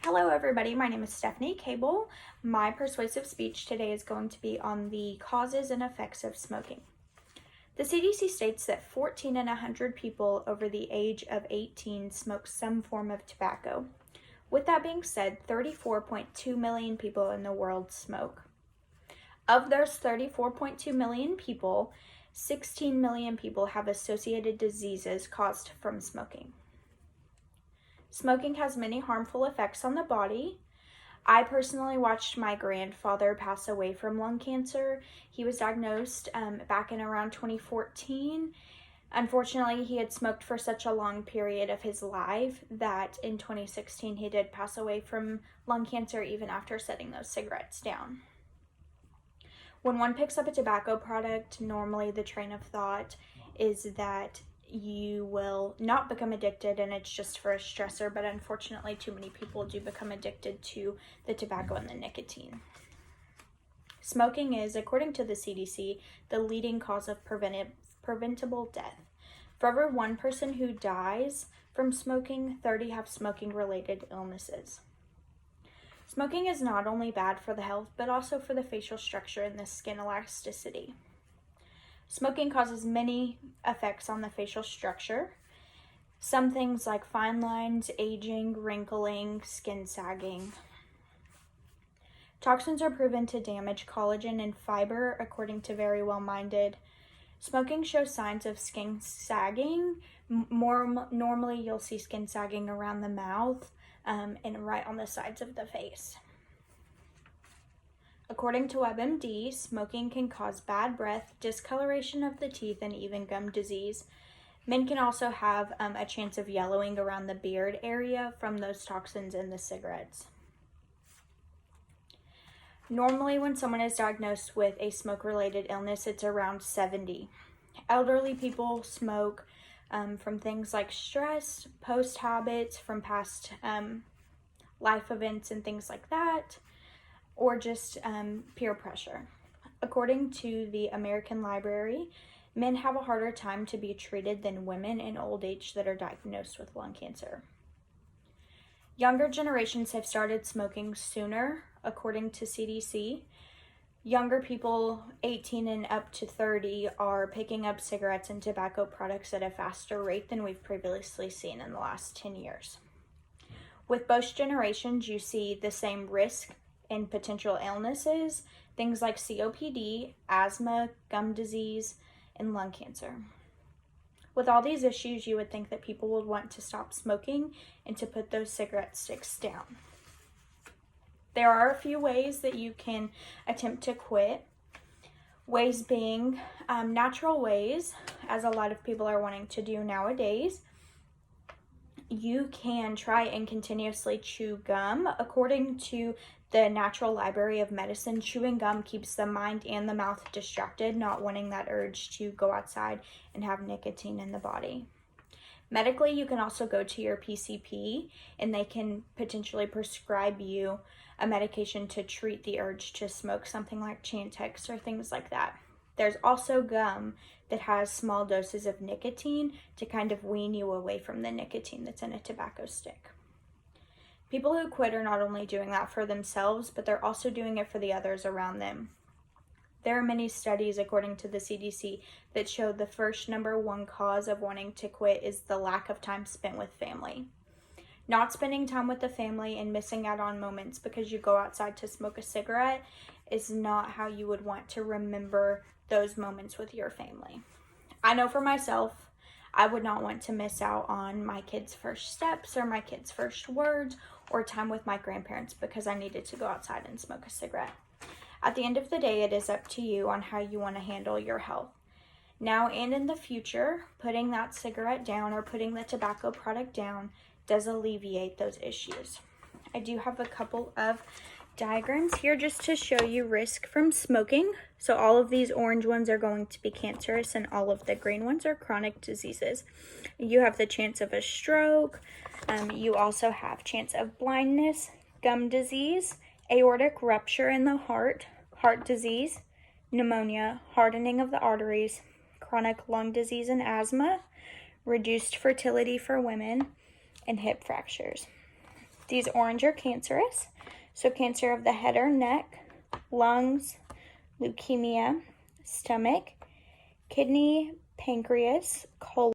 Hello everybody, my name is Stephanie Cable. My persuasive speech today is going to be on the causes and effects of smoking. The CDC states that 14 in 100 people over the age of 18 smoke some form of tobacco. With that being said, 34.2 million people in the world smoke. Of those 34.2 million people, 16 million people have associated diseases caused from smoking. Smoking has many harmful effects on the body. I personally watched my grandfather pass away from lung cancer. He was diagnosed back in around 2014. Unfortunately, he had smoked for such a long period of his life that in 2016 he did pass away from lung cancer even after setting those cigarettes down. When one picks up a tobacco product, normally the train of thought is that you will not become addicted and it's just for a stressor, but unfortunately too many people do become addicted to the tobacco and the nicotine. Smoking is, according to the CDC, the leading cause of preventable death. For every one person who dies from smoking, 30 have smoking-related illnesses. Smoking is not only bad for the health, but also for the facial structure and the skin elasticity. Smoking causes many effects on the facial structure. Some things like fine lines, aging, wrinkling, skin sagging. Toxins are proven to damage collagen and fiber, according to Very Well Minded. Smoking shows signs of skin sagging. Normally, you'll see skin sagging around the mouth and right on the sides of the face. According to WebMD, smoking can cause bad breath, discoloration of the teeth, and even gum disease. Men can also have a chance of yellowing around the beard area from those toxins in the cigarettes. Normally, when someone is diagnosed with a smoke-related illness, it's around 70. Elderly people smoke from things like stress, post habits, from past life events and things like that, or just peer pressure. According to the American Library, men have a harder time to be treated than women in old age that are diagnosed with lung cancer. Younger generations have started smoking sooner, according to CDC. Younger people, 18 and up to 30, are picking up cigarettes and tobacco products at a faster rate than we've previously seen in the last 10 years. With both generations, you see the same risk and potential illnesses, things like COPD, asthma, gum disease, and lung cancer. With all these issues, you would think that people would want to stop smoking and to put those cigarette sticks down. There are a few ways that you can attempt to quit. Ways being natural ways, as a lot of people are wanting to do nowadays. You can try and continuously chew gum. According to the Natural Library of Medicine, chewing gum keeps the mind and the mouth distracted, not wanting that urge to go outside and have nicotine in the body. Medically, you can also go to your PCP and they can potentially prescribe you a medication to treat the urge to smoke, something like Chantix or things like that. There's also gum that has small doses of nicotine to kind of wean you away from the nicotine that's in a tobacco stick. People who quit are not only doing that for themselves, but they're also doing it for the others around them. There are many studies, according to the CDC, that show the first number one cause of wanting to quit is the lack of time spent with family. Not spending time with the family and missing out on moments because you go outside to smoke a cigarette is not how you would want to remember those moments with your family. I know for myself, I would not want to miss out on my kids' first steps or my kids' first words or time with my grandparents because I needed to go outside and smoke a cigarette. At the end of the day, it is up to you on how you want to handle your health. Now and in the future, putting that cigarette down or putting the tobacco product down does alleviate those issues. I do have a couple of diagrams here just to show you risk from smoking. So all of these orange ones are going to be cancerous and all of the green ones are chronic diseases. You have the chance of a stroke. You also have chance of blindness, gum disease, aortic rupture in the heart, heart disease, pneumonia, hardening of the arteries, chronic lung disease and asthma, reduced fertility for women, and hip fractures. These orange are cancerous. So cancer of the head or neck, lungs, leukemia, stomach, kidney, pancreas, colon,